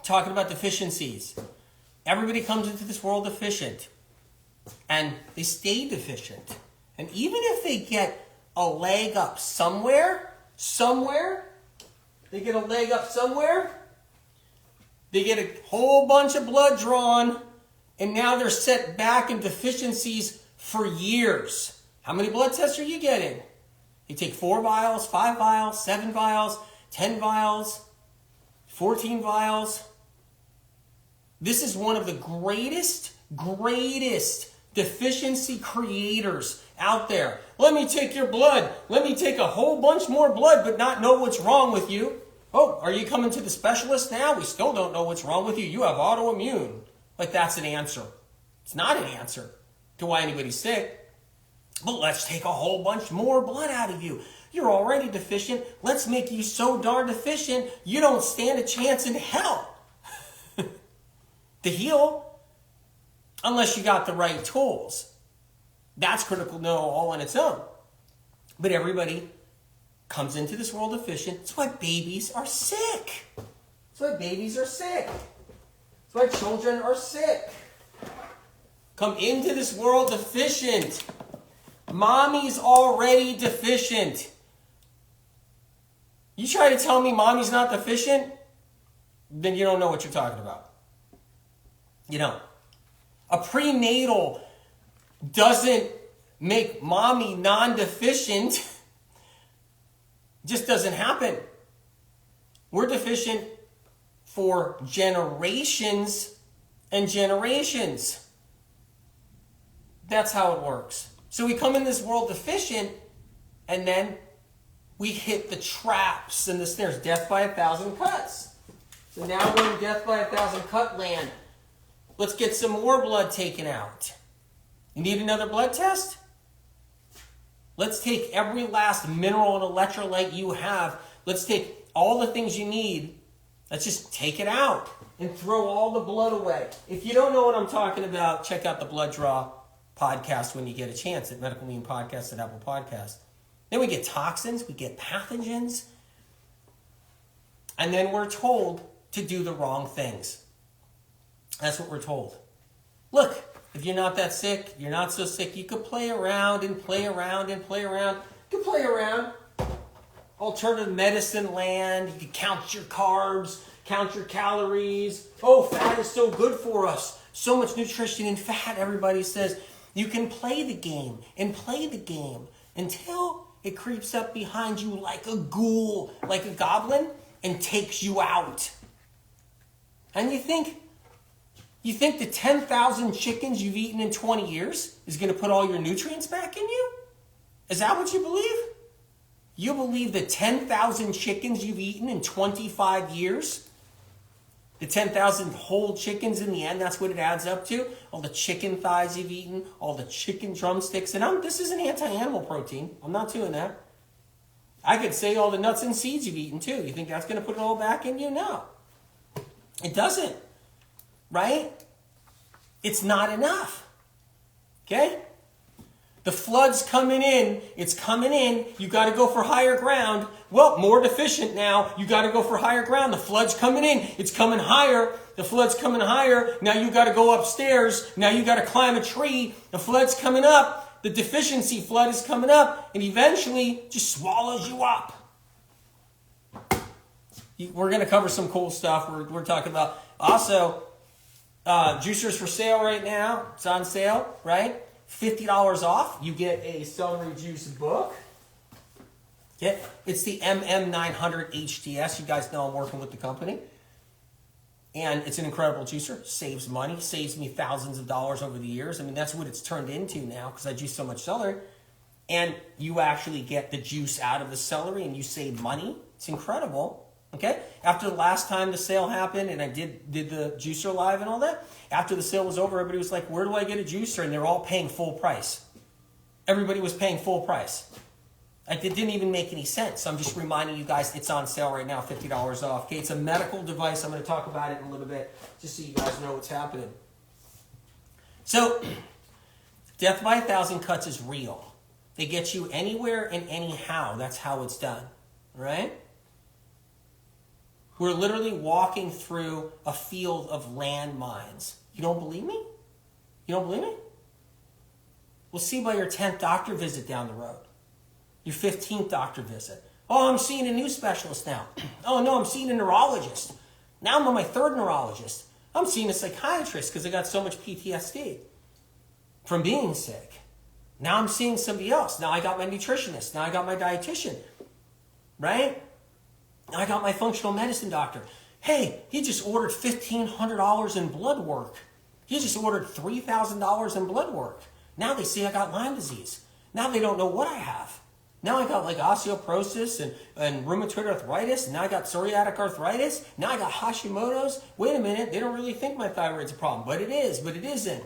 talking about deficiencies. Everybody comes into this world deficient, and they stay deficient. And even if they get a leg up somewhere, they get a leg up somewhere, they get a whole bunch of blood drawn, and now they're set back in deficiencies for years. How many blood tests are you getting? You take 4 vials, 5 vials, 7 vials, 10 vials, 14 vials. This is one of the greatest deficiency creators out there. Let me take your blood. Let me take a whole bunch more blood, but not know what's wrong with you. Oh, are you coming to the specialist now? We still don't know what's wrong with you. You have autoimmune. Like that's an answer. It's not an answer to why anybody's sick. But let's take a whole bunch more blood out of you. You're already deficient. Let's make you so darn deficient, you don't stand a chance in hell to heal unless you got the right tools. That's critical to know all on its own. But everybody comes into this world deficient. That's why babies are sick. That's why babies are sick. That's why children are sick. Come into this world deficient. Mommy's already deficient. You try to tell me mommy's not deficient, then you don't know what you're talking about. You don't. A prenatal doesn't make mommy non-deficient. Just doesn't happen. We're deficient for generations and generations. That's how it works. So we come in this world deficient, and then we hit the traps and the snares. Death by 1,000 cuts. So now we're in death by 1,000 cut land. Let's get some more blood taken out. You need another blood test? Let's take every last mineral and electrolyte you have. Let's take all the things you need. Let's just take it out and throw all the blood away. If you don't know what I'm talking about, check out the blood draw podcast when you get a chance at medicalmedium podcast at Apple Podcast. Then we get toxins, we get pathogens, and then we're told to do the wrong things. That's what we're told. Look, if you're not that sick, you're not so sick, you could play around and play around and play around. You can play around. Alternative medicine land. You can count your carbs, count your calories. Oh, fat is so good for us. So much nutrition in fat, everybody says. You can play the game and play the game until it creeps up behind you like a ghoul, like a goblin, and takes you out. And you think the 10,000 chickens you've eaten in 20 years is going to put all your nutrients back in you? Is that what you believe? You believe the 10,000 chickens you've eaten in 25 years? The 10,000 whole chickens in the end, that's what it adds up to? All the chicken thighs you've eaten, all the chicken drumsticks. And this is an anti-animal protein. I'm not doing that. I could say all the nuts and seeds you've eaten too. You think that's going to put it all back in you? No. It doesn't. Right? It's not enough. Okay? The flood's coming in. It's coming in. You got to go for higher ground. Well, more deficient now. You got to go for higher ground. The flood's coming in. It's coming higher. The flood's coming higher. Now you got to go upstairs. Now you got to climb a tree. The flood's coming up. The deficiency flood is coming up. And eventually just swallows you up. We're going to cover some cool stuff. We're talking about also juicers for sale right now. It's on sale, right? $50 off. You get a Celery Juice book. Okay. It's the MM900 HTS. You guys know I'm working with the company. And it's an incredible juicer. Saves money. Saves me thousands of dollars over the years. I mean, that's what it's turned into now because I juice so much celery. And you actually get the juice out of the celery and you save money. It's incredible. Okay? After the last time the sale happened and I did the juicer live and all that, after the sale was over, everybody was like, where do I get a juicer? And they're all paying full price. Everybody was paying full price. It didn't even make any sense. So I'm just reminding you guys it's on sale right now, $50 off. Okay, it's a medical device. I'm going to talk about it in a little bit just so you guys know what's happening. So, death by 1,000 cuts is real. They get you anywhere and anyhow. That's how it's done. Right? We're literally walking through a field of landmines. You don't believe me? You don't believe me? We'll see by your 10th doctor visit down the road. Your 15th doctor visit. Oh, I'm seeing a new specialist now. Oh, no, I'm seeing a neurologist. Now I'm on my 3rd neurologist. I'm seeing a psychiatrist because I got so much PTSD from being sick. Now I'm seeing somebody else. Now I got my nutritionist. Now I got my dietitian. Right? Now I got my functional medicine doctor. Hey, he just ordered $1,500 in blood work. He just ordered $3,000 in blood work. Now they see I got Lyme disease. Now they don't know what I have. Now I got like osteoporosis and rheumatoid arthritis. Now I got psoriatic arthritis. Now I got Hashimoto's. Wait a minute, they don't really think my thyroid's a problem. But it is, but it isn't.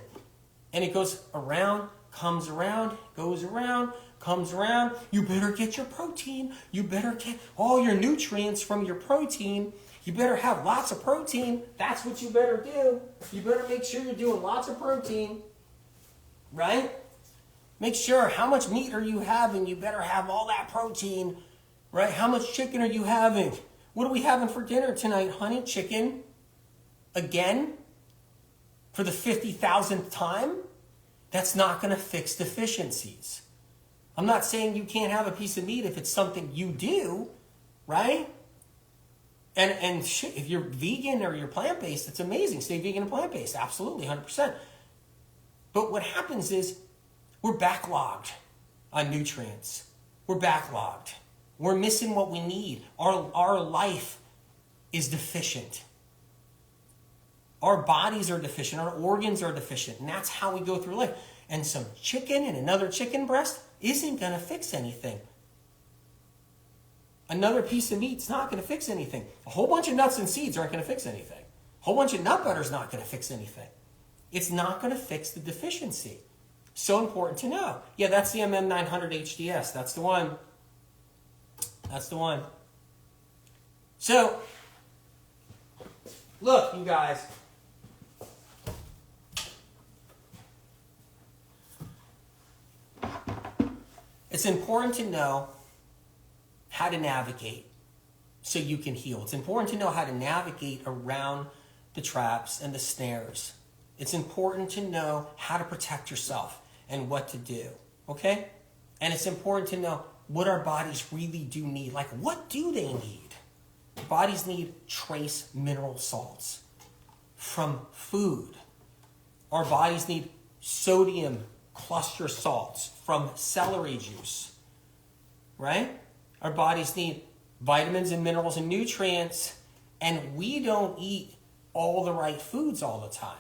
And it goes around, comes around, goes around, comes around. You better get your protein. You better get all your nutrients from your protein. You better have lots of protein. That's what you better do. You better make sure you're doing lots of protein. Right? Make sure how much meat are you having? You better have all that protein. Right? How much chicken are you having? What are we having for dinner tonight, honey? Chicken? Again? For the 50,000th time? That's not going to fix deficiencies. I'm not saying you can't have a piece of meat if it's something you do, right? And if you're vegan or you're plant-based, it's amazing. Stay vegan and plant-based. Absolutely, 100%. But what happens is we're backlogged on nutrients. We're backlogged. We're missing what we need. Our life is deficient. Our bodies are deficient. Our organs are deficient. And that's how we go through life. And some chicken and another chicken breast isn't going to fix anything. Another piece of meat's not going to fix anything. A whole bunch of nuts and seeds aren't going to fix anything. A whole bunch of nut butter's not going to fix anything. It's not going to fix the deficiency. So important to know. Yeah, that's the MM900 HDS. That's the one. That's the one. So, look, you guys. It's important to know how to navigate so you can heal. It's important to know how to navigate around the traps and the snares. It's important to know how to protect yourself and what to do, okay? And it's important to know what our bodies really do need. Like, what do they need? Bodies need trace mineral salts from food. Our bodies need sodium cluster salts from celery juice, right? Our bodies need vitamins and minerals and nutrients, and we don't eat all the right foods all the time.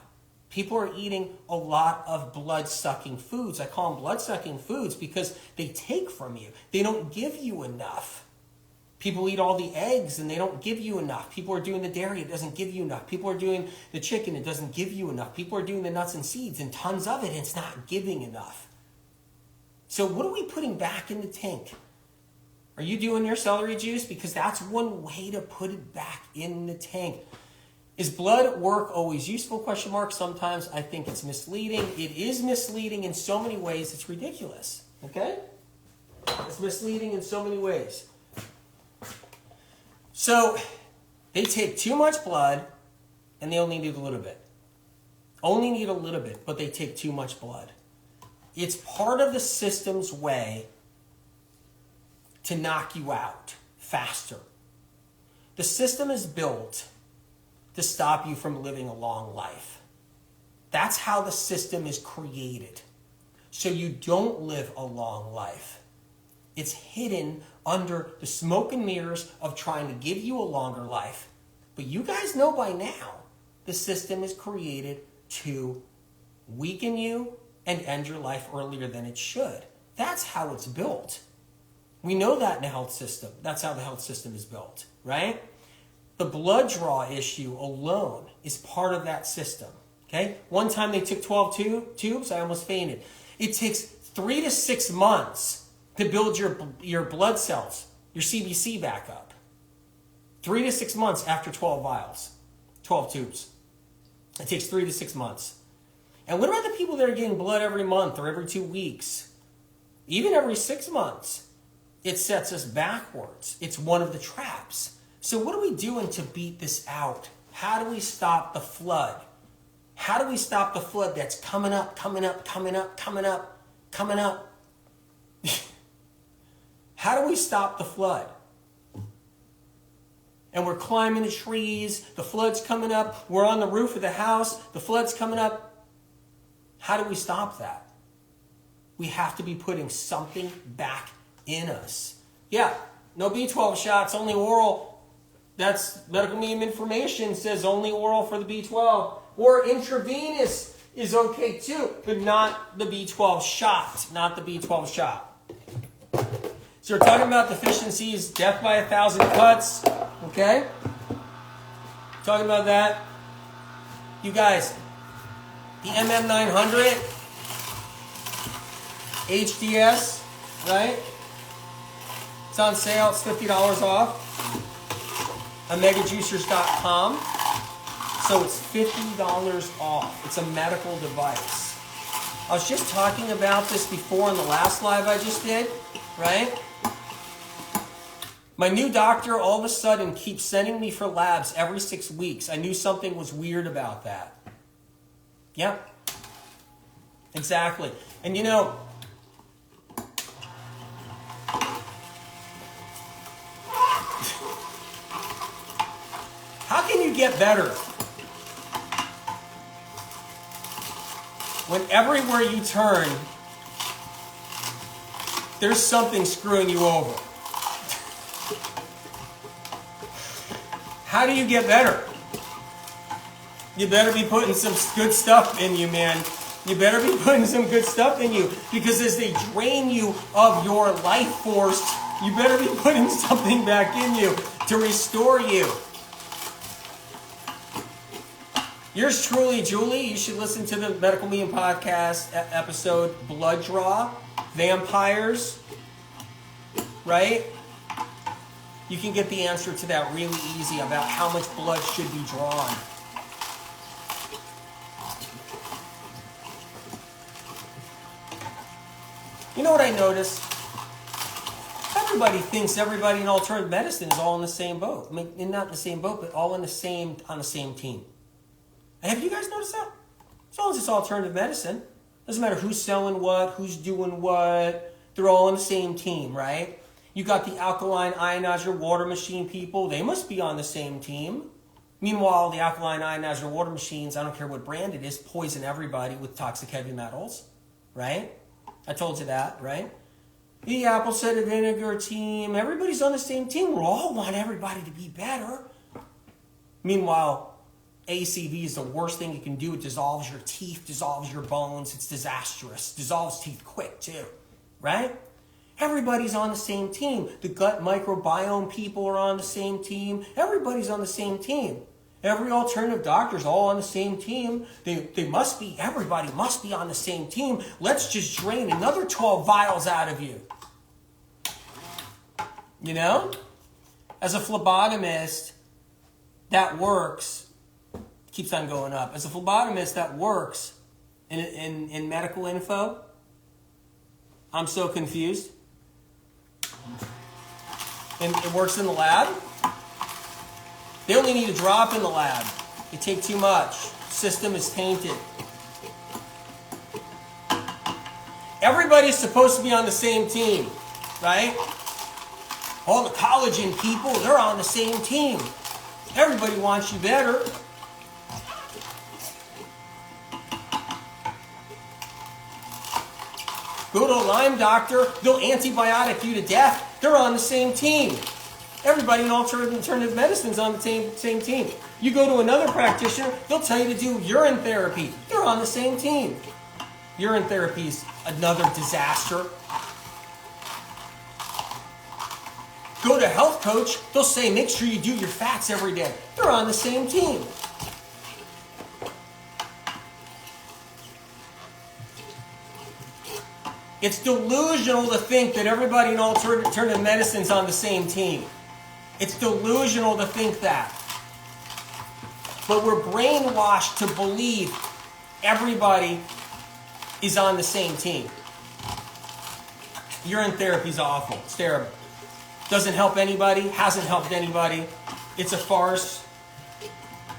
People are eating a lot of blood-sucking foods. I call them blood-sucking foods because they take from you. They don't give you enough. People eat all the eggs and they don't give you enough. People are doing the dairy, it doesn't give you enough. People are doing the chicken, it doesn't give you enough. People are doing the nuts and seeds and tons of it, and it's not giving enough. So what are we putting back in the tank? Are you doing your celery juice? Because that's one way to put it back in the tank. Is blood work always useful? Question mark. Sometimes I think it's misleading. It is misleading in so many ways, it's ridiculous. Okay? It's misleading in so many ways. So, they take too much blood and they only need a little bit. Only need a little bit, but they take too much blood. It's part of the system's way to knock you out faster. The system is built to stop you from living a long life. That's how the system is created. So you don't live a long life. It's hidden under the smoke and mirrors of trying to give you a longer life. But you guys know by now, the system is created to weaken you and end your life earlier than it should. That's how it's built. We know that in the health system. That's how the health system is built, right? The blood draw issue alone is part of that system, okay? One time they took 12 tubes, I almost fainted. It takes 3 to 6 months to build your blood cells, your CBC back up. 3 to 6 months after 12 vials, 12 tubes. It takes 3 to 6 months. And what about the people that are getting blood every month or every 2 weeks? Even every 6 months? It sets us backwards. It's one of the traps. So what are we doing to beat this out? How do we stop the flood? How do we stop the flood that's coming up, coming up, coming up, coming up, coming up? How do we stop the flood? And we're climbing the trees, the flood's coming up, we're on the roof of the house, the flood's coming up. How do we stop that? We have to be putting something back in us. Yeah, no B12 shots, only oral. That's medical medium information, says only oral for the B12. Or intravenous is okay too, but not the B12 shot. Not the B12 shot. So we're talking about deficiencies, death by 1,000 cuts. Okay? Talking about that. You guys, the MM900 HDS, right? It's on sale. It's $50 off. OmegaJuicers.com. So it's $50 off. It's a medical device. I was just talking about this before in the last live I just did, right? My new doctor all of a sudden keeps sending me for labs every 6 weeks. I knew something was weird about that. Yeah, exactly. And you know, how can you get better when everywhere you turn, there's something screwing you over? How do you get better? You better be putting some good stuff in you, man. You better be putting some good stuff in you, because as they drain you of your life force, you better be putting something back in you to restore you. Yours truly, Julie, you should listen to the Medical Medium podcast episode, Blood Draw, Vampires, right? You can get the answer to that really easy about how much blood should be drawn. You know what I noticed? Everybody thinks everybody in alternative medicine is all in the same boat. I mean, not in the same boat, but all on the same team. Have you guys noticed that? As long as it's alternative medicine, doesn't matter who's selling what, who's doing what, they're all on the same team, right? You got the alkaline ionizer water machine people, they must be on the same team. Meanwhile, the alkaline ionizer water machines, I don't care what brand it is, poison everybody with toxic heavy metals, right? I told you that, right? The apple cider vinegar team, everybody's on the same team. We all want everybody to be better. Meanwhile, ACV is the worst thing you can do. It dissolves your teeth, dissolves your bones. It's disastrous. Dissolves teeth quick too, right? Everybody's on the same team. The gut microbiome people are on the same team. Everybody's on the same team. Every alternative doctor's all on the same team. Everybody must be on the same team. Let's just drain another 12 vials out of you. You know? As a phlebotomist, that works. Keeps on going up. As a phlebotomist, that works in medical info. I'm so confused. And it works in the lab. They only need a drop in the lab. They take too much. System is tainted. Everybody's supposed to be on the same team, right? All the collagen people, they're on the same team. Everybody wants you better. Go to a Lyme doctor, they'll antibiotic you to death. They're on the same team. Everybody in alternative medicine's on the same team. You go to another practitioner, they'll tell you to do urine therapy. They're on the same team. Urine therapy's another disaster. Go to a health coach, they'll say make sure you do your fats every day. They're on the same team. It's delusional to think that everybody in alternative medicine's on the same team. It's delusional to think that. But we're brainwashed to believe everybody is on the same team. Urine therapy's awful. It's terrible. Doesn't help anybody. Hasn't helped anybody. It's a farce.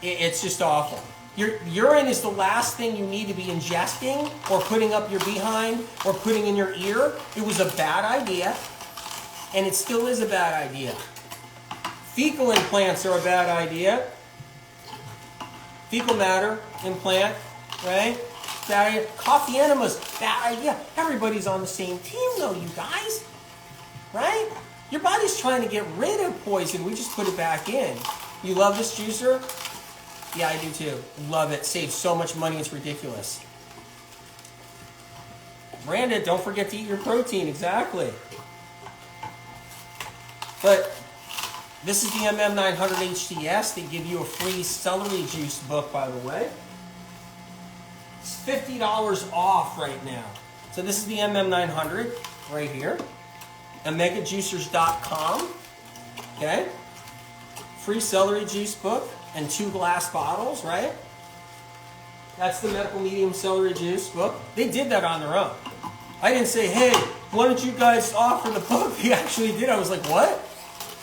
It's just awful. Your urine is the last thing you need to be ingesting or putting up your behind or putting in your ear. It was a bad idea, and it still is a bad idea. Fecal implants are a bad idea. Fecal matter implant, right? Bad idea. Coffee enemas, bad idea. Everybody's on the same team though, you guys. Right? Your body's trying to get rid of poison. We just put it back in. You love this juicer? Yeah, I do too. Love it. Saves so much money, it's ridiculous. Brandon, don't forget to eat your protein. Exactly. But this is the MM900 HTS. They give you a free celery juice book, by the way. It's $50 off right now. So this is the MM900 right here. Omegajuicers.com. Okay? Free celery juice book and 2 glass bottles, right? That's the Medical Medium Celery Juice book. They did that on their own. I didn't say, hey, why don't you guys offer the book? They actually did. I was like, what?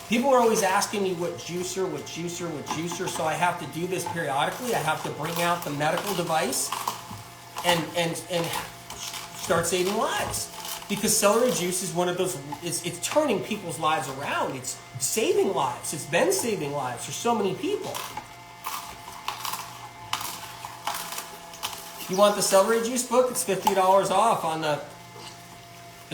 People are always asking me what juicer, so I have to do this periodically. I have to bring out the medical device and start saving lives. Because celery juice is one of those, it's turning people's lives around. It's saving lives. It's been saving lives for so many people. You want the celery juice book? It's $50 off on the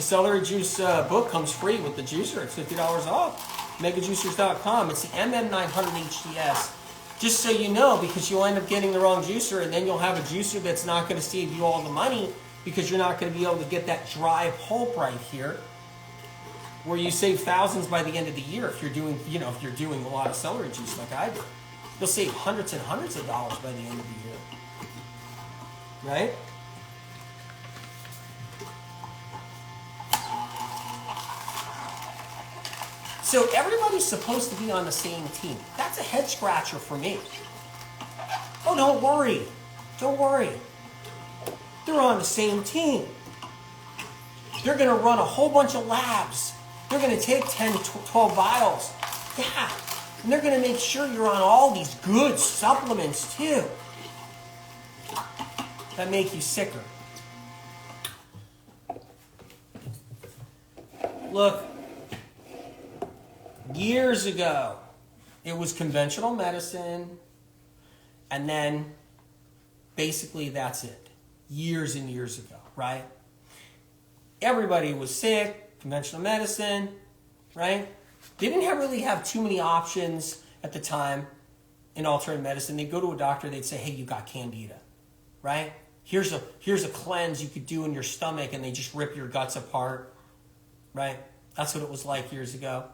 celery juice book comes free with the juicer. It's $50 off. Megajuicers.com. It's the MM900 HTS. Just so you know, because you'll end up getting the wrong juicer, and then you'll have a juicer that's not going to save you all the money, because you're not going to be able to get that dry pulp right here, where you save thousands by the end of the year if you're doing, if you're doing a lot of celery juice like I do. You'll save hundreds and hundreds of dollars by the end of the year. Right? So everybody's supposed to be on the same team. That's a head scratcher for me. Oh, don't worry. Don't worry. They're on the same team. They're going to run a whole bunch of labs. They're going to take 10 to 12 vials. Yeah. And they're going to make sure you're on all these good supplements too that make you sicker. Look, years ago, it was conventional medicine, and then basically that's it. Years and years ago, right? Everybody was sick, conventional medicine, right? They didn't really have too many options at the time in alternative medicine. They'd go to a doctor, they'd say, hey, you got candida, right? Here's a cleanse you could do in your stomach, and they just rip your guts apart, right? That's what it was like years ago.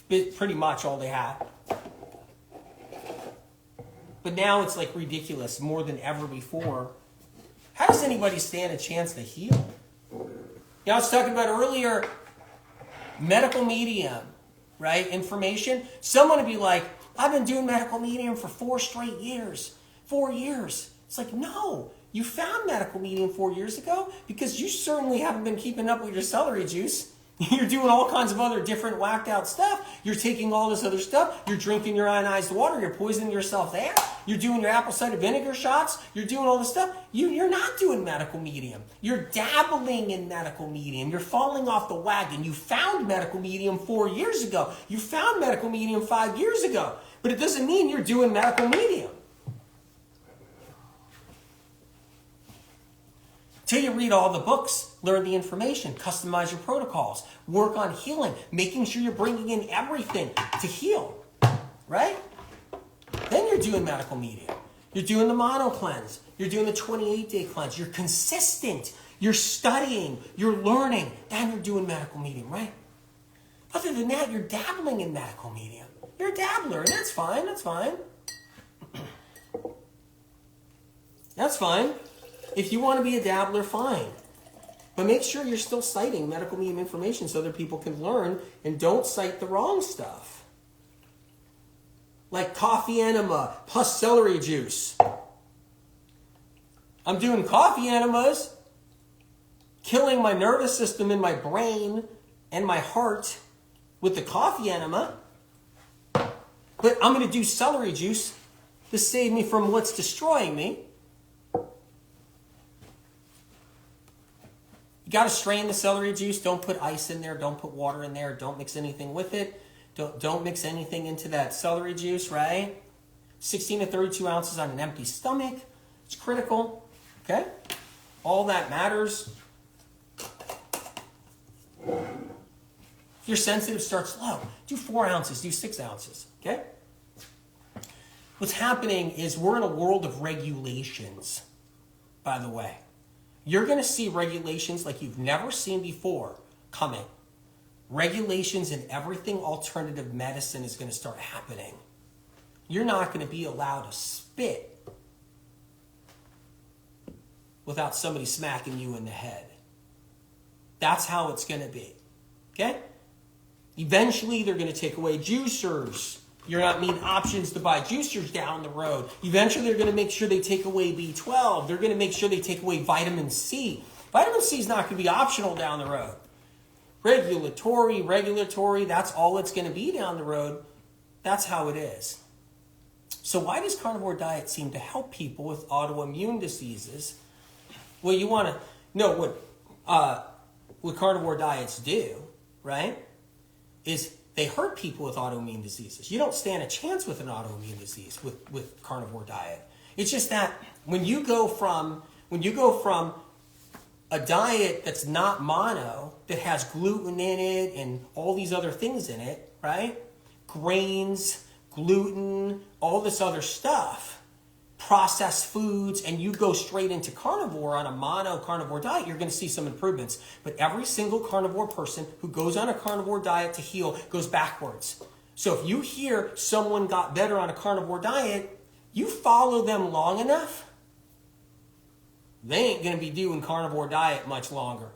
It's pretty much all they had. But now it's like ridiculous, more than ever before. How does anybody stand a chance to heal? I was talking about earlier, medical medium, right? Information. Someone would be like, I've been doing medical medium for 4 straight years. 4 years. It's like, no, you found medical medium 4 years ago because you certainly haven't been keeping up with your celery juice. You're doing all kinds of other different whacked out stuff. You're taking all this other stuff. You're drinking your ionized water. You're poisoning yourself there. You're doing your apple cider vinegar shots. You're doing all this stuff. You're not doing medical medium. You're dabbling in medical medium. You're falling off the wagon. You found medical medium 4 years ago. You found medical medium 5 years ago. But it doesn't mean you're doing medical medium. Till you read all the books, learn the information, customize your protocols, work on healing, making sure you're bringing in everything to heal, right? Then you're doing medical medium. You're doing the mono cleanse. You're doing the 28-day cleanse. You're consistent. You're studying. You're learning. Then you're doing medical medium, right? Other than that, you're dabbling in medical medium. You're a dabbler, and that's fine. That's fine. That's fine. If you want to be a dabbler, fine. But make sure you're still citing medical medium information so other people can learn, and don't cite the wrong stuff. Like coffee enema plus celery juice. I'm doing coffee enemas, killing my nervous system in my brain and my heart with the coffee enema. But I'm going to do celery juice to save me from what's destroying me. You got to strain the celery juice. Don't put ice in there. Don't put water in there. Don't mix anything with it. Don't mix anything into that celery juice, right? 16 to 32 ounces on an empty stomach. It's critical, okay? All that matters. If you're sensitive, start slow. Do 4 ounces, do 6 ounces, okay? What's happening is we're in a world of regulations, by the way. You're going to see regulations like you've never seen before coming. Regulations in everything alternative medicine is going to start happening. You're not going to be allowed to spit without somebody smacking you in the head. That's how it's going to be. Okay? Eventually, they're going to take away juicers. You're not meeting options to buy juicers down the road. Eventually, they're going to make sure they take away B12. They're going to make sure they take away vitamin C. Vitamin C is not going to be optional down the road. Regulatory, that's all it's going to be down the road. That's how it is. So why does carnivore diet seem to help people with autoimmune diseases? Well, you want to know what carnivore diets do, right? Is they hurt people with autoimmune diseases. You don't stand a chance with an autoimmune disease with carnivore diet. It's just that when you go from a diet that's not mono, that has gluten in it and all these other things in it, right? Grains, gluten, all this other stuff, processed foods, and you go straight into carnivore on a mono carnivore diet, you're going to see some improvements. But every single carnivore person who goes on a carnivore diet to heal goes backwards. So if you hear someone got better on a carnivore diet, you follow them long enough, they ain't going to be doing carnivore diet much longer.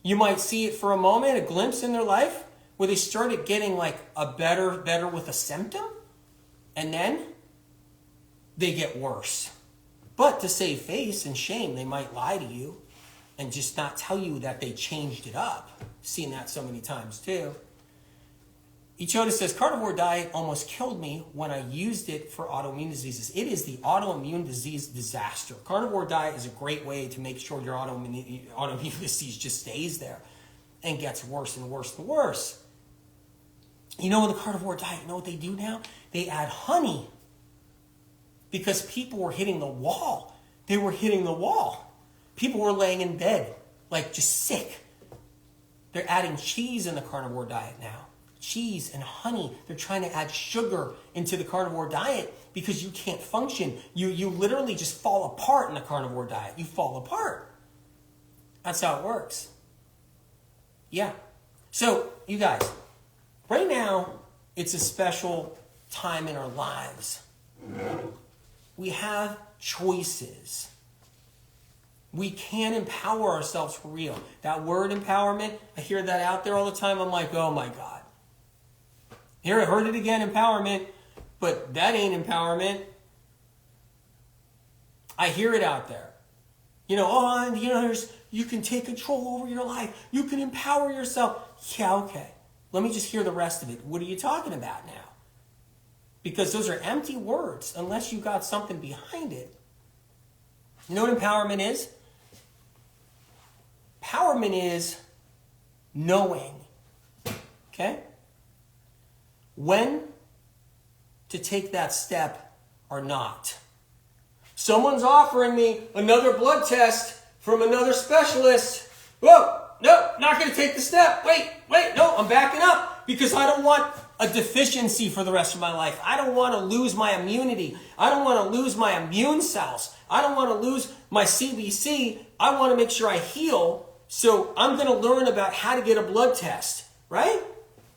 You might see it for a moment, a glimpse in their life, where they started getting like a better with a symptom, and then they get worse. But to save face and shame, they might lie to you and just not tell you that they changed it up. Seen that so many times too. Ichota says, carnivore diet almost killed me when I used it for autoimmune diseases. It is the autoimmune disease disaster. Carnivore diet is a great way to make sure your autoimmune disease just stays there and gets worse and worse and worse. You know, in the carnivore diet, you know what they do now? They add honey because people were hitting the wall. They were hitting the wall. People were laying in bed, like just sick. They're adding cheese in the carnivore diet now. Cheese and honey. They're trying to add sugar into the carnivore diet because you can't function. You literally just fall apart in the carnivore diet. You fall apart. That's how it works. Yeah. So, you guys, right now, it's a special time in our lives. We have choices. We can empower ourselves for real. That word empowerment, I hear that out there all the time. I'm like, oh my God. Here, I heard it again, empowerment, but that ain't empowerment. I hear it out there. You know, you can take control over your life. You can empower yourself. Yeah, okay. Let me just hear the rest of it. What are you talking about now? Because those are empty words unless you got something behind it. You know what empowerment is? Empowerment is knowing. Okay? When to take that step or not. Someone's offering me another blood test from another specialist. Whoa, no, not going to take the step. Wait, no, I'm backing up because I don't want a deficiency for the rest of my life. I don't want to lose my immunity. I don't want to lose my immune cells. I don't want to lose my CBC. I want to make sure I heal. So I'm going to learn about how to get a blood test, right?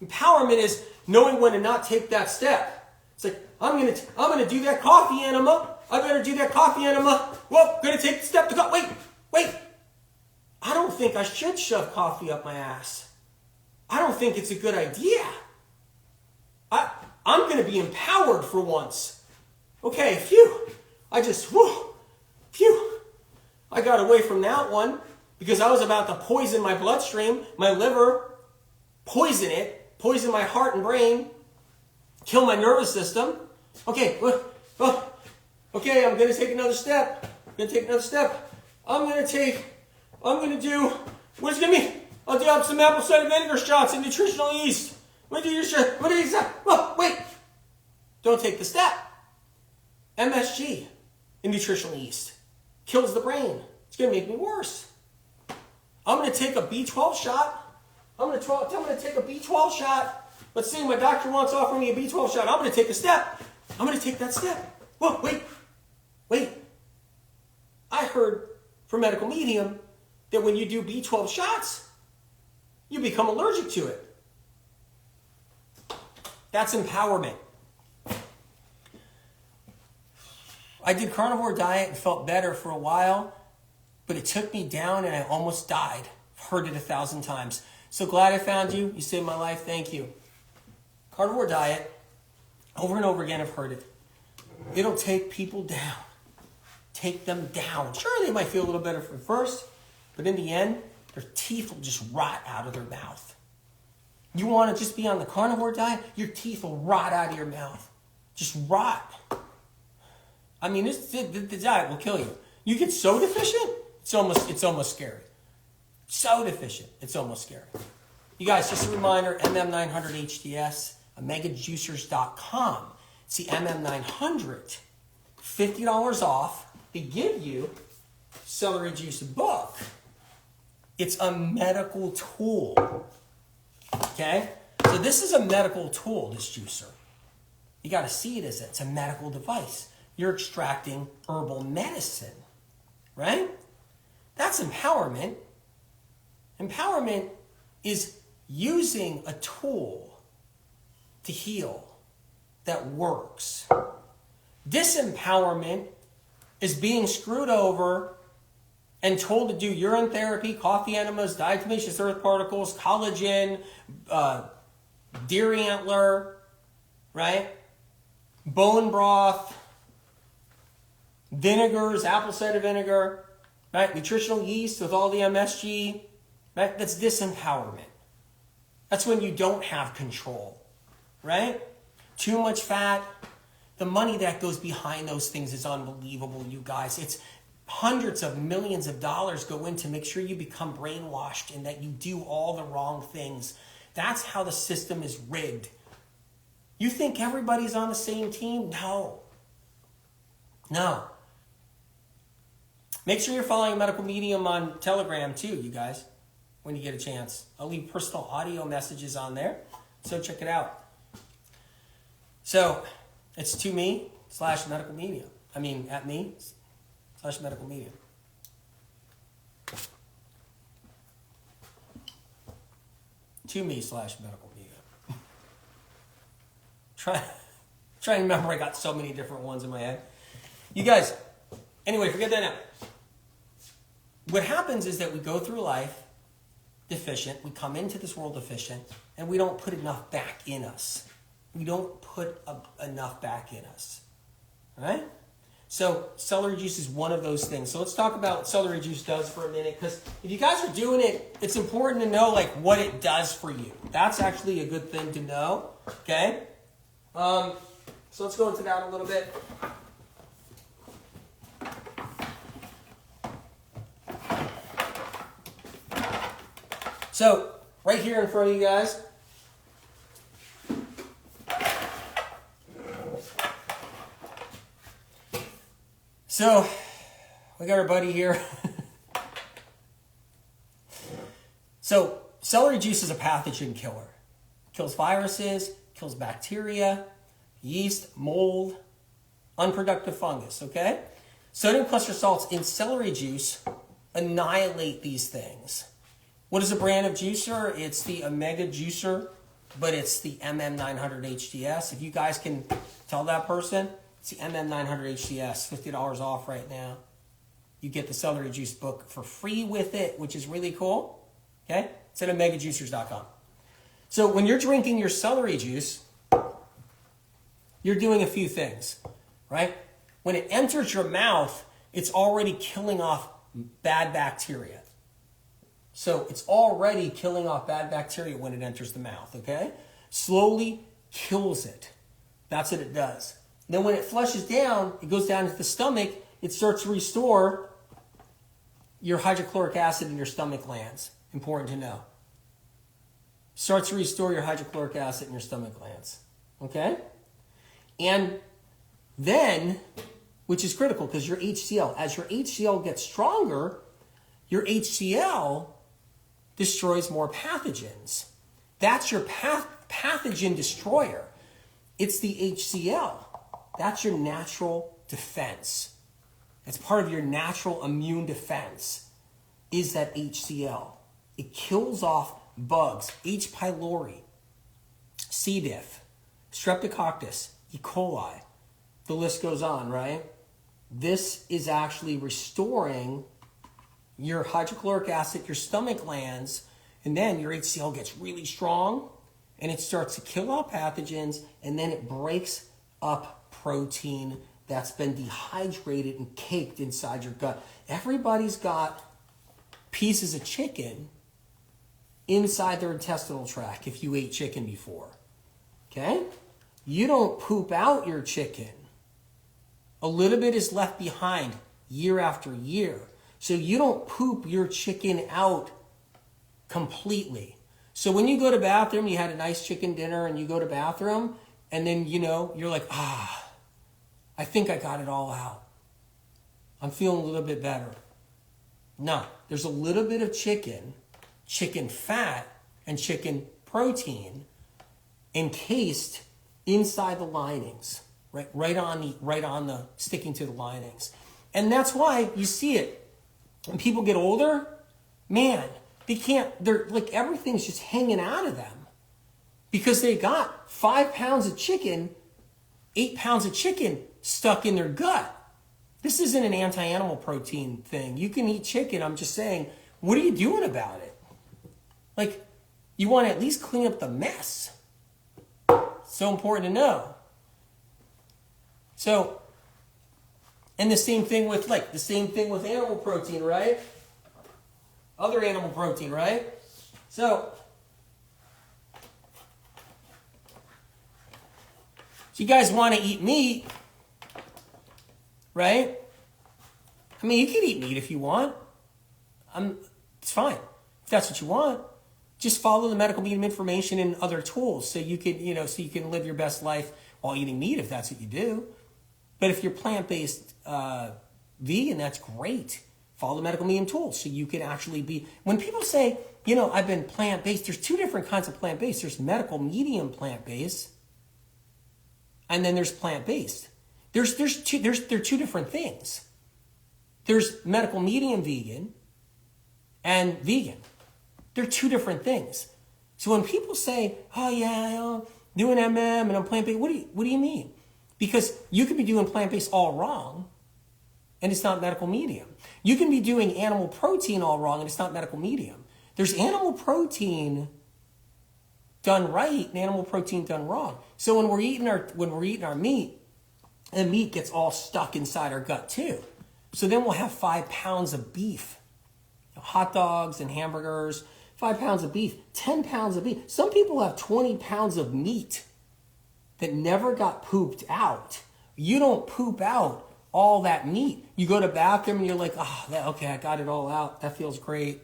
Empowerment is knowing when to not take that step. It's like, I'm gonna do that coffee enema. I better do that coffee enema. Whoa, gonna take the step to go. Wait. I don't think I should shove coffee up my ass. I don't think it's a good idea. I'm gonna be empowered for once. Okay, phew. I got away from that one because I was about to poison my bloodstream, my liver, poison my heart and brain. kill my nervous system. Okay, okay, I'm going to take another step. I'm going to do, what is it going to be? I'll do some apple cider vinegar shots and nutritional yeast. What do you say? Oh, wait. Don't take the step. MSG in nutritional yeast kills the brain. It's going to make me worse. I'm going to take a B12 shot. I'm going to take a B12 shot. Let's see, my doctor wants to offer me a B12 shot. I'm going to take a step. I'm going to take that step. Whoa, wait. I heard from Medical Medium that when you do B12 shots, you become allergic to it. That's empowerment. I did carnivore diet and felt better for a while, but it took me down and I almost died. I've heard it 1,000 times. So glad I found you. You saved my life. Thank you. Carnivore diet, over and over again, I've heard it. It'll take people down. Take them down. Sure, they might feel a little better for first, but in the end, their teeth will just rot out of their mouth. You want to just be on the carnivore diet? Your teeth will rot out of your mouth. Just rot. I mean, the diet will kill you. You get so deficient, it's almost scary. So deficient, it's almost scary. You guys, just a reminder, MM900HDS, omegajuicers.com. It's the MM900. $50 off. They give you Celery Juice book. It's a medical tool. Okay? So this is a medical tool, this juicer. You got to see it as it's a medical device. You're extracting herbal medicine, right? That's empowerment. Empowerment is using a tool to heal that works. Disempowerment is being screwed over and told to do urine therapy, coffee enemas, diatomaceous earth particles, collagen, deer antler, right? Bone broth, vinegars, apple cider vinegar, right? Nutritional yeast with all the MSG, right? That's disempowerment. That's when you don't have control, right? Too much fat. The money that goes behind those things is unbelievable, you guys. It's hundreds of millions of dollars go in to make sure you become brainwashed and that you do all the wrong things. That's how the system is rigged. You think everybody's on the same team? No. Make sure you're following Medical Medium on Telegram too, you guys, when you get a chance. I'll leave personal audio messages on there, so check it out. So, it's to me /medical medium. I mean, at me /medical medium. To me /medical medium. Try to remember, I got so many different ones in my head. You guys, anyway, forget that now. What happens is that we go through life deficient, we come into this world deficient, and we don't put enough back in us. We don't put enough back in us, right? So celery juice is one of those things. So let's talk about what celery juice does for a minute, because if you guys are doing it, it's important to know like what it does for you. That's actually a good thing to know, okay? So let's go into that a little bit. So right here in front of you guys, so we got our buddy here. So celery juice is a pathogen killer. Kills viruses, kills bacteria, yeast, mold, unproductive fungus, okay? Sodium cluster salts in celery juice annihilate these things. What is a brand of juicer? It's the Omega Juicer, but it's the MM900HDS. If you guys can tell that person, it's the MM900HDS, $50 off right now. You get the celery juice book for free with it, which is really cool. Okay? It's at omegajuicers.com. So when you're drinking your celery juice, you're doing a few things, right? When it enters your mouth, it's already killing off bad bacteria. So it's already killing off bad bacteria when it enters the mouth, okay? Slowly kills it. That's what it does. Then when it flushes down, it goes down to the stomach, it starts to restore your hydrochloric acid in your stomach glands. Important to know. Starts to restore your hydrochloric acid in your stomach glands. Okay? And then, which is critical because your HCl, as your HCl gets stronger, your HCl destroys more pathogens. That's your pathogen destroyer. It's the HCl. That's your natural defense. It's part of your natural immune defense is that HCl. It kills off bugs, H. pylori, C. diff, Streptococcus, E. coli. The list goes on, right? This is actually restoring your hydrochloric acid, your stomach glands, and then your HCl gets really strong and it starts to kill out pathogens, and then it breaks up protein that's been dehydrated and caked inside your gut. Everybody's got pieces of chicken inside their intestinal tract if you ate chicken before. Okay? You don't poop out your chicken. A little bit is left behind year after year. So you don't poop your chicken out completely. So when you go to bathroom, you had a nice chicken dinner and you go to bathroom and then, you're like, I think I got it all out. I'm feeling a little bit better. No, there's a little bit of chicken fat, and chicken protein encased inside the linings, right on the sticking to the linings. And that's why you see it. When people get older, man, they're like everything's just hanging out of them because they got 5 pounds of chicken, 8 pounds of chicken stuck in their gut. This isn't an anti-animal protein thing. You can eat chicken. I'm just saying, what are you doing about it? Like, you want to at least clean up the mess. So important to know. So, and the same thing with animal protein, right? Other animal protein, right? So you guys want to eat meat, right? I mean, you can eat meat if you want. It's fine. If that's what you want. Just follow the medical medium information and other tools so you can live your best life while eating meat if that's what you do. But if you're plant-based vegan, that's great. Follow the medical medium tools so you can actually be... When people say, I've been plant-based, there's 2 different kinds of plant-based. There's medical medium plant-based, and then there's plant-based. They're 2 different things. There's medical medium vegan and vegan. They're 2 different things. So when people say, oh yeah, I'm doing MM and I'm plant-based, what do you mean? Because you could be doing plant-based all wrong and it's not medical medium. You can be doing animal protein all wrong and it's not medical medium. There's animal protein done right and animal protein done wrong. So when we're eating our meat, the meat gets all stuck inside our gut too. So then we'll have 5 pounds of beef, hot dogs and hamburgers, 5 pounds of beef, 10 pounds of beef. Some people have 20 pounds of meat that never got pooped out. You don't poop out all that meat. You go to the bathroom and you're like, okay, I got it all out. That feels great.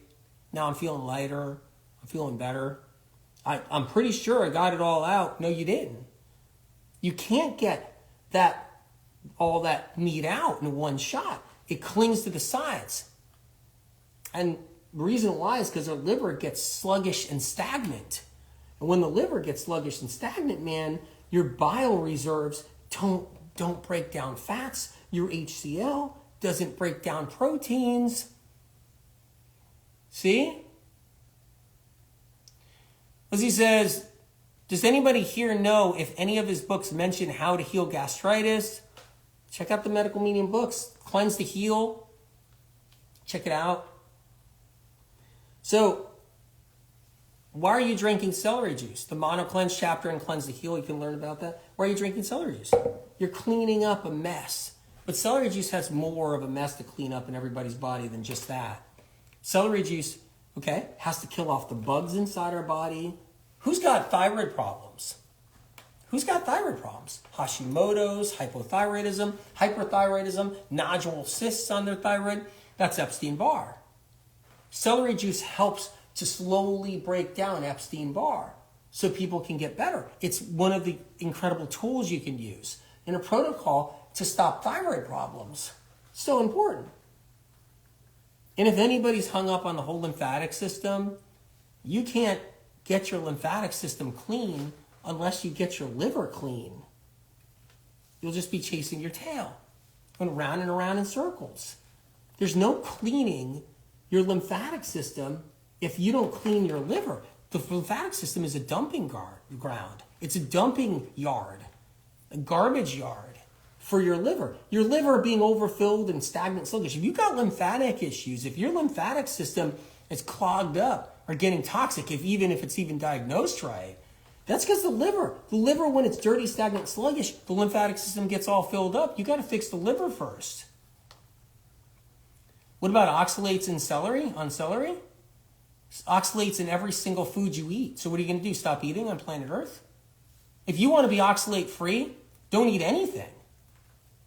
Now I'm feeling lighter. I'm feeling better. I'm pretty sure I got it all out. No, you didn't. You can't get all that meat out in one shot. It clings to the sides. And the reason why is because our liver gets sluggish and stagnant. And when the liver gets sluggish and stagnant, man, your bile reserves don't break down fats. Your HCl doesn't break down proteins. See? As he says, does anybody here know if any of his books mention how to heal gastritis? Check out the medical medium books. Cleanse to Heal. Check it out. So, why are you drinking celery juice? The Mono Cleanse chapter and Cleanse to Heal, you can learn about that. Why are you drinking celery juice? You're cleaning up a mess. But celery juice has more of a mess to clean up in everybody's body than just that. Celery juice, has to kill off the bugs inside our body. Who's got thyroid problems? Who's got thyroid problems? Hashimoto's, hypothyroidism, hyperthyroidism, nodule cysts on their thyroid. That's Epstein-Barr. Celery juice helps to slowly break down Epstein-Barr so people can get better. It's one of the incredible tools you can use in a protocol to stop thyroid problems. So important. And if anybody's hung up on the whole lymphatic system, you can't get your lymphatic system clean unless you get your liver clean. You'll just be chasing your tail, going around and around in circles. There's no cleaning your lymphatic system if you don't clean your liver. The lymphatic system is a dumping ground. It's a dumping yard, a garbage yard for your liver. Your liver being overfilled and stagnant, sluggish. If you've got lymphatic issues, if your lymphatic system is clogged up or getting toxic, even if it's even diagnosed right, that's because the liver, when it's dirty, stagnant, sluggish, the lymphatic system gets all filled up. You got to fix the liver first. What about oxalates in celery? On celery? Oxalates in every single food you eat. So what are you going to do? Stop eating on planet Earth? If you want to be oxalate free, don't eat anything.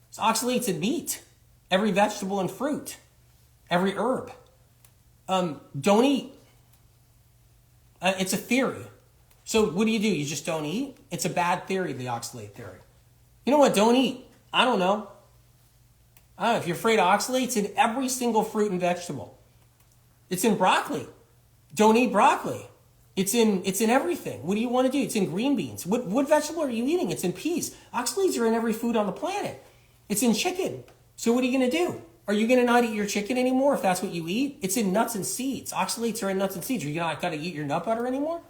It's oxalates in meat, every vegetable and fruit, every herb. Don't eat. It's a theory. So what do? You just don't eat? It's a bad theory, the oxalate theory. You know what? Don't eat. I don't know. If you're afraid of oxalates, in every single fruit and vegetable. It's in broccoli. Don't eat broccoli. It's in everything. What do you want to do? It's in green beans. What vegetable are you eating? It's in peas. Oxalates are in every food on the planet. It's in chicken. So what are you going to do? Are you going to not eat your chicken anymore if that's what you eat? It's in nuts and seeds. Oxalates are in nuts and seeds. Are you not going to eat your nut butter anymore?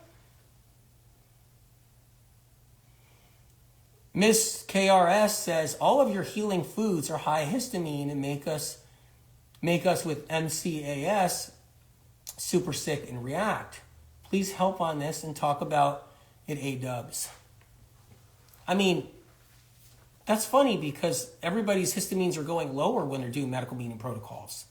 Miss KRS says, all of your healing foods are high histamine and make us with MCAS super sick and react. Please help on this and talk about it, A-dubs. I mean, that's funny because everybody's histamines are going lower when they're doing medical medium protocols.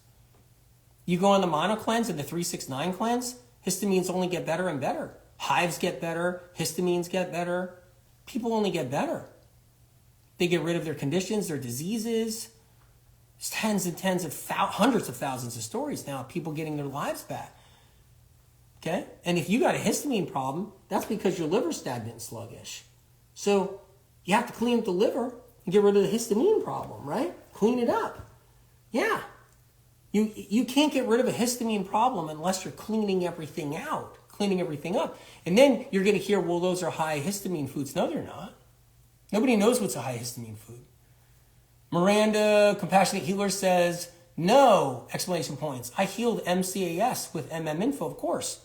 You go on the mono cleanse and the 369 cleanse, histamines only get better and better. Hives get better, histamines get better. People only get better. They get rid of their conditions, their diseases. There's tens and tens of hundreds of thousands of stories now of people getting their lives back. Okay? And if you got a histamine problem, that's because your liver's stagnant and sluggish. So you have to clean up the liver and get rid of the histamine problem, right? Clean it up. Yeah. You can't get rid of a histamine problem unless you're cleaning everything out, cleaning everything up. And then you're going to hear, well, those are high histamine foods. No, they're not. Nobody knows what's a high histamine food. Miranda, Compassionate Healer, says, no, exclamation points. I healed MCAS with Info, of course.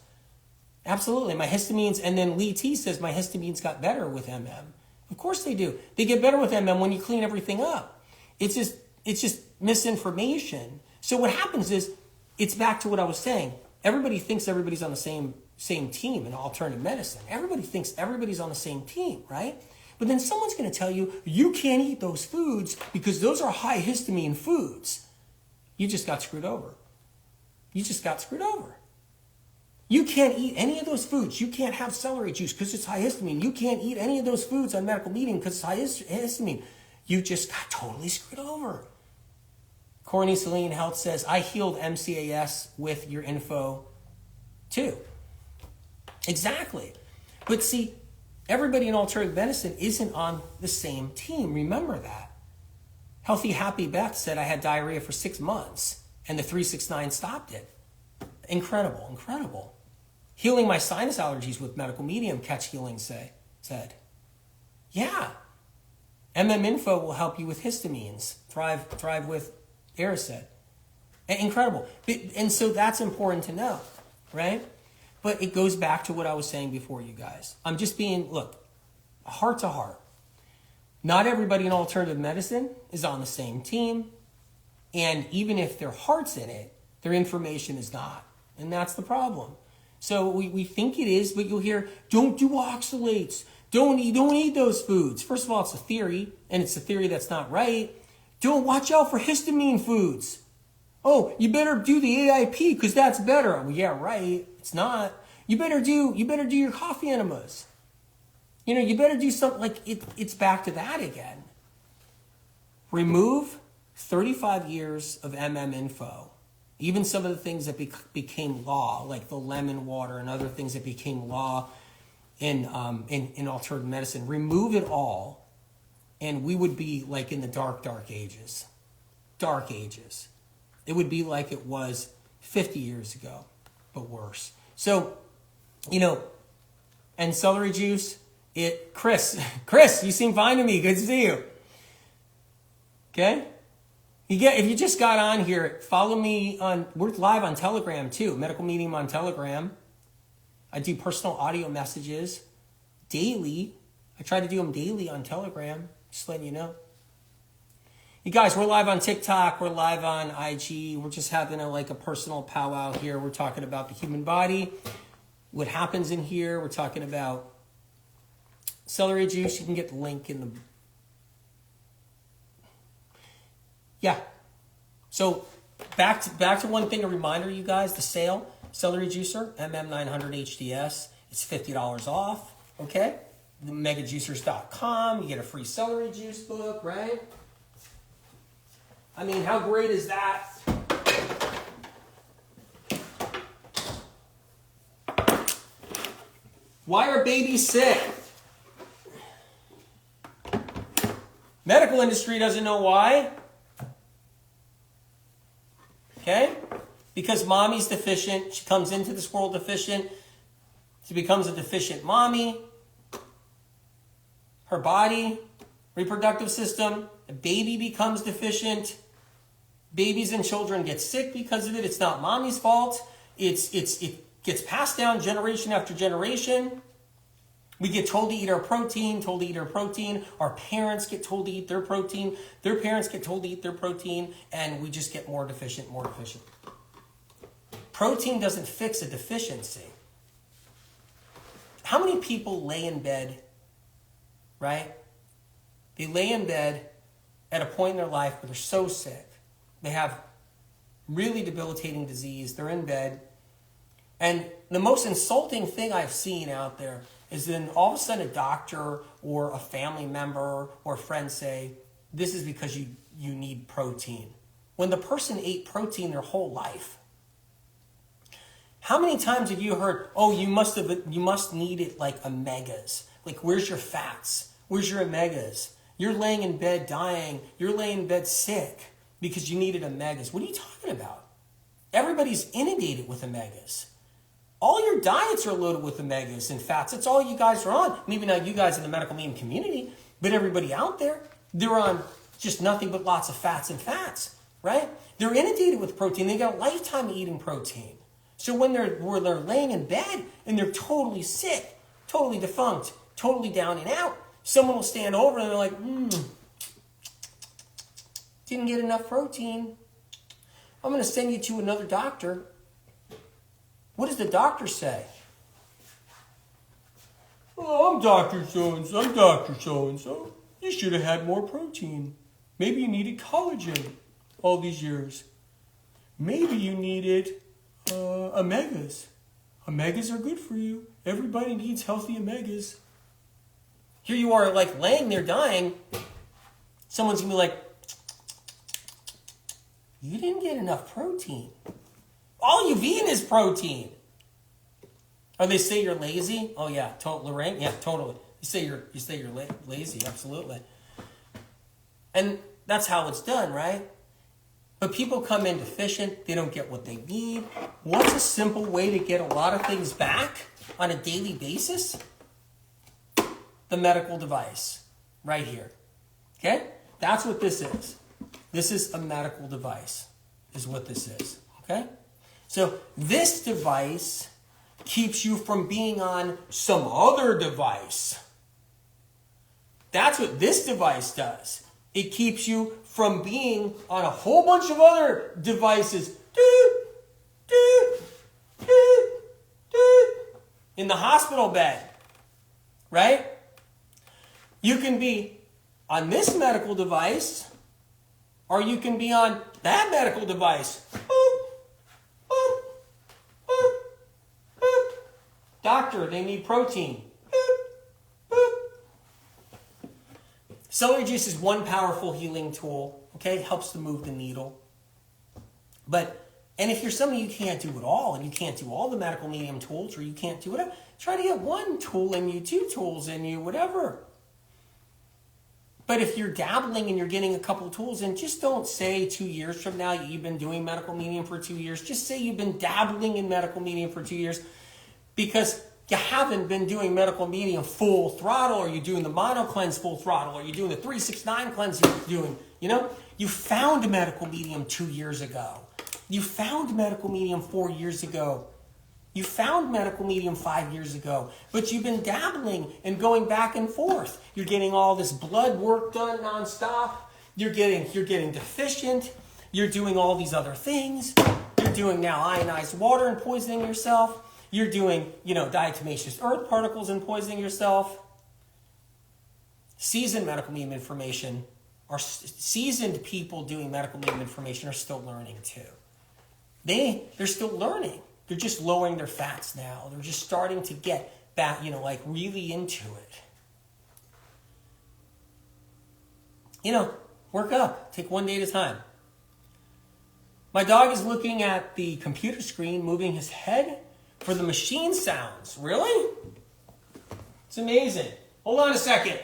Absolutely. My histamines, and then Lee T says my histamines got better with Of course they do. They get better with when you clean everything up. It's just misinformation. So what happens is, it's back to what I was saying. Everybody thinks everybody's on the same team in alternative medicine. Everybody thinks everybody's on the same team, right? But then someone's going to tell you, you can't eat those foods because those are high histamine foods. You just got screwed over. You just got screwed over. You can't eat any of those foods. You can't have celery juice because it's high histamine. You can't eat any of those foods on medical medium because it's high histamine. You just got totally screwed over. Courtney Celine Health says, I healed MCAS with your info too. Exactly. But see, everybody in alternative medicine isn't on the same team. Remember that. Healthy Happy Beth said I had diarrhea for 6 months and the 369 stopped it. Incredible, incredible. Healing my sinus allergies with medical medium, Catch Healing said. Yeah. Info will help you with histamines. Thrive with Era said. Incredible. And so that's important to know, right? But it goes back to what I was saying before, you guys. I'm just being, look, heart to heart. Not everybody in alternative medicine is on the same team. And even if their heart's in it, their information is not. And that's the problem. So we think it is, but you'll hear, don't do oxalates. Don't eat those foods. First of all, it's a theory, and it's a theory that's not right. Don't watch out for histamine foods. Oh, you better do the AIP because that's better. Well, yeah, right. It's not. You better do your coffee enemas. you better do something like it's back to that again. Remove 35 years of info. Even some of the things that became law, like the lemon water and other things that became law in alternative medicine. Remove it all, and we would be like in the dark ages. Dark ages. It would be like it was 50 years ago, but worse. So, and celery juice, Chris, you seem fine to me. Good to see you. Okay? If you just got on here, follow me we're live on Telegram too, Medical Medium on Telegram. I do personal audio messages daily. I try to do them daily on Telegram, just letting you know. You guys, we're live on TikTok, we're live on IG, we're just having a personal powwow here. We're talking about the human body, what happens in here. We're talking about celery juice. You can get the link in the... Yeah. So back to one thing, a reminder, you guys, the sale, celery juicer, MM900 HDS, it's $50 off, okay? Megajuicers.com, you get a free celery juice book, right? I mean, how great is that? Why are babies sick? Medical industry doesn't know why. Okay? Because mommy's deficient. She comes into this world deficient. She becomes a deficient mommy. Her body, reproductive system, the baby becomes deficient. Babies and children get sick because of it. It's not mommy's fault. It gets passed down generation after generation. We get told to eat our protein, Our parents get told to eat their protein. Their parents get told to eat their protein, and we just get more deficient. Protein doesn't fix a deficiency. How many people lay in bed, right? They lay in bed at a point in their life where they're so sick. They have really debilitating disease. They're in bed. And the most insulting thing I've seen out there is then all of a sudden a doctor or a family member or a friend say, this is because you need protein. When the person ate protein their whole life. How many times have you heard, oh, you must need it like omegas. Like, where's your fats? Where's your omegas? You're laying in bed dying. You're laying in bed sick because you needed omegas. What are you talking about? Everybody's inundated with omegas. All your diets are loaded with omegas and fats. That's all you guys are on. Maybe not you guys in the medical medium community, but everybody out there, they're on just nothing but lots of fats, right? They're inundated with protein. They got a lifetime eating protein. So when they're laying in bed and they're totally sick, totally defunct, totally down and out, someone will stand over and they're like, didn't get enough protein. I'm going to send you to another doctor. What does the doctor say? Oh, I'm Dr. So-and-so. You should have had more protein. Maybe you needed collagen all these years. Maybe you needed omegas. Omegas are good for you. Everybody needs healthy omegas. Here you are laying there dying. Someone's going to be like, you didn't get enough protein. All you've eaten is protein. Or they say you're lazy. Oh yeah, Lorraine. Yeah, totally. You say you're lazy. Absolutely. And that's how it's done, right? But people come in deficient. They don't get what they need. What's a simple way to get a lot of things back on a daily basis? The medical device, right here. Okay, that's what this is. This is a medical device. Is what this is. Okay. So this device keeps you from being on some other device. That's what this device does. It keeps you from being on a whole bunch of other devices. In the hospital bed. Right? You can be on this medical device, or you can be on that medical device. Doctor, they need protein. Celery juice is one powerful healing tool. Okay, it helps to move the needle. And if you're somebody you can't do it all, and you can't do all the medical medium tools, or you can't do whatever, try to get one tool in you, 2 tools in you, whatever. But if you're dabbling and you're getting a couple tools in, just don't say 2 years from now you've been doing medical medium for 2 years. Just say you've been dabbling in medical medium for 2 years, because you haven't been doing medical medium full throttle, or you're doing the mono cleanse full throttle, or you're doing the 369 cleanse you're doing. You found medical medium 2 years ago. You found medical medium 4 years ago. You found medical medium 5 years ago. But you've been dabbling and going back and forth. You're getting all this blood work done nonstop. You're getting deficient. You're doing all these other things. You're doing now ionized water and poisoning yourself. You're doing, diatomaceous earth particles and poisoning yourself. Seasoned medical medium information, or seasoned people doing medical medium information are still learning too. They're still learning. They're just lowering their fats now. They're just starting to get back, really into it. Work up. Take one day at a time. My dog is looking at the computer screen, moving his head for the machine sounds. Really? It's amazing. Hold on a second.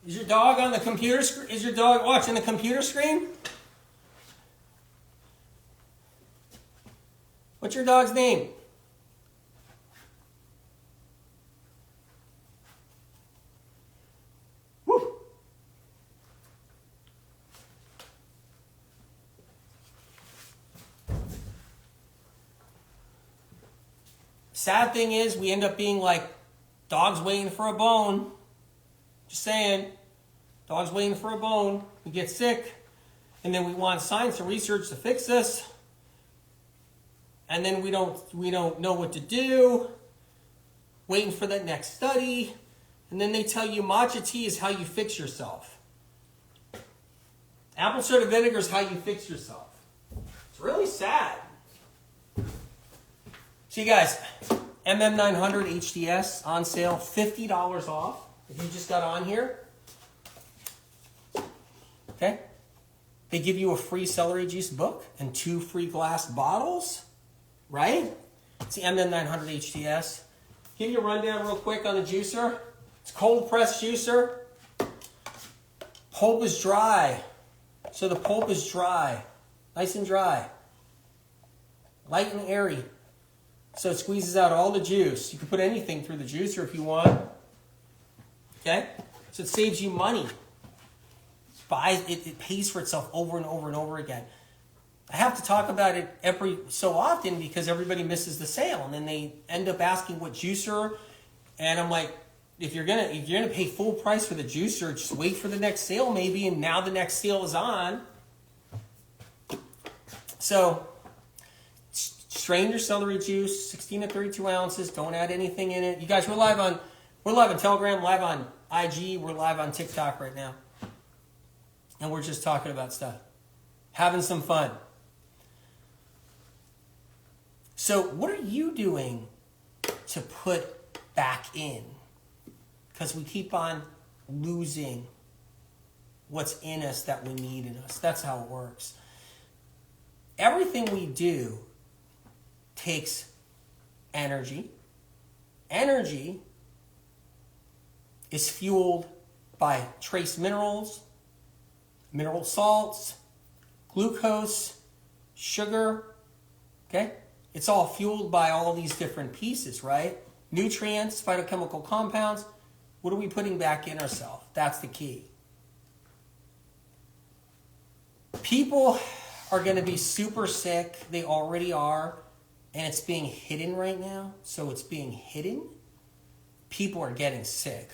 Is your dog on the computer screen? Is your dog watching the computer screen? What's your dog's name? Woo. Sad thing is, we end up being like dogs waiting for a bone. Just saying, dog's waiting for a bone. We get sick, and then we want science and research to fix us, and then we don't know what to do. Waiting for that next study, and then they tell you matcha tea is how you fix yourself. Apple cider vinegar is how you fix yourself. It's really sad. See, guys, MM900 HDS on sale, $50 off. If you just got on here, okay? They give you a free celery juice book and 2 free glass bottles, right? It's the MM900 HDS. Give you a rundown real quick on the juicer. It's cold pressed juicer. Pulp is dry. So the pulp is dry, nice and dry, light and airy. So it squeezes out all the juice. You can put anything through the juicer if you want. Okay? So it saves you money. It pays for itself over and over and over again. I have to talk about it every so often because everybody misses the sale, and then they end up asking what juicer, and I'm like, if you're gonna pay full price for the juicer, just wait for the next sale maybe, and now the next sale is on. So strain your celery juice, 16 to 32 ounces. Don't add anything in it. You guys, we're live on Telegram, live on IG, we're live on TikTok right now. And we're just talking about stuff. Having some fun. So what are you doing to put back in? Because we keep on losing what's in us that we need in us. That's how it works. Everything we do takes energy. Energy is fueled by trace minerals, mineral salts, glucose, sugar, okay? It's all fueled by all these different pieces, right? Nutrients, phytochemical compounds. What are we putting back in ourselves? That's the key. People are going to be super sick. They already are. And it's being hidden right now. So it's being hidden. People are getting sick.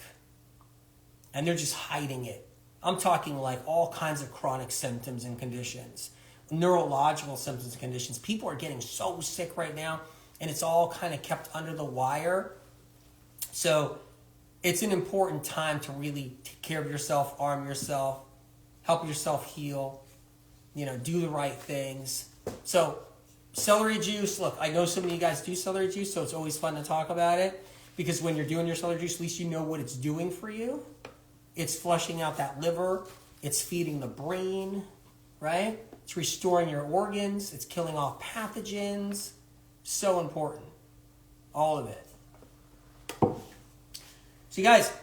And they're just hiding it. I'm talking like all kinds of chronic symptoms and conditions. Neurological symptoms and conditions. People are getting so sick right now. And it's all kind of kept under the wire. So it's an important time to really take care of yourself, arm yourself, help yourself heal, do the right things. So Celery juice, look, I know some of you guys do celery juice, so it's always fun to talk about it. Because when you're doing your celery juice, at least you know what it's doing for you. It's flushing out that liver. It's feeding the brain, right? It's restoring your organs. It's killing off pathogens. So important. All of it. So you guys,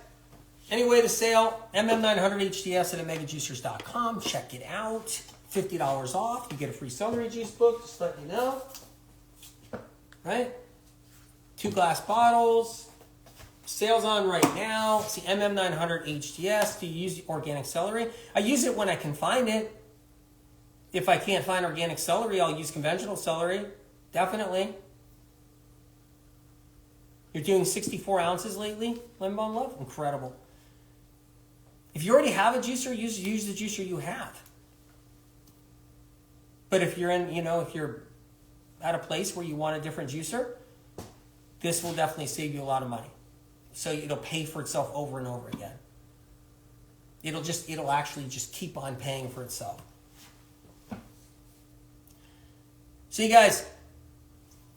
anyway, the sale, MM900HDS at omegajuicers.com. Check it out. $50 off. You get a free celery juice book, just let you know. Right? 2 glass bottles. Sales on right now. It's the MM900HDS. Do you use organic celery? I use it when I can find it. If I can't find organic celery, I'll use conventional celery. Definitely. You're doing 64 ounces lately, Limbo and Love? Incredible. If you already have a juicer, use the juicer you have. But if you're in, if you're at a place where you want a different juicer, this will definitely save you a lot of money. So it'll pay for itself over and over again. It'll actually just keep on paying for itself. So you guys,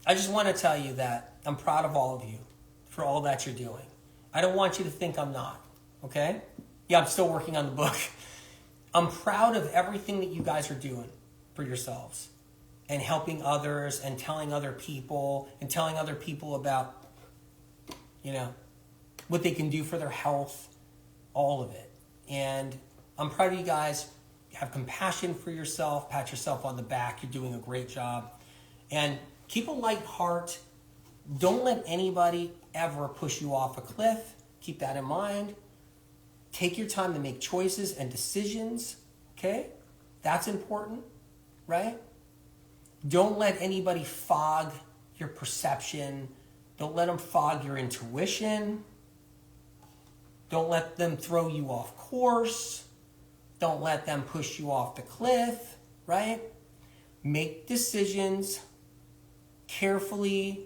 I just want to tell you that I'm proud of all of you for all that you're doing. I don't want you to think I'm not, okay? Yeah, I'm still working on the book. I'm proud of everything that you guys are doing for yourselves and helping others and telling other people about, what they can do for their health, all of it. And I'm proud of you guys. Have compassion for yourself, pat yourself on the back. You're doing a great job. And keep a light heart. Don't let anybody ever push you off a cliff. Keep that in mind. Take your time to make choices and decisions, okay? That's important, right? Don't let anybody fog your perception. Don't let them fog your intuition. Don't let them throw you off course. Don't let them push you off the cliff, right? Make decisions carefully,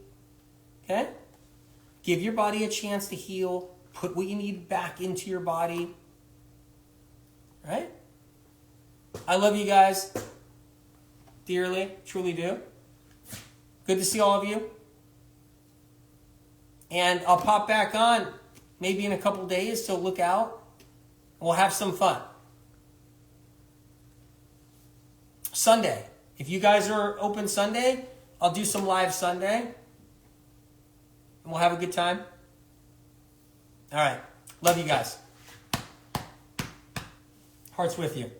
okay? Give your body a chance to heal. Put what you need back into your body, right? I love you guys dearly, truly do. Good to see all of you. And I'll pop back on maybe in a couple days, so look out. We'll have some fun. Sunday. If you guys are open Sunday, I'll do some live Sunday. And we'll have a good time. All right. Love you guys. Heart's with you.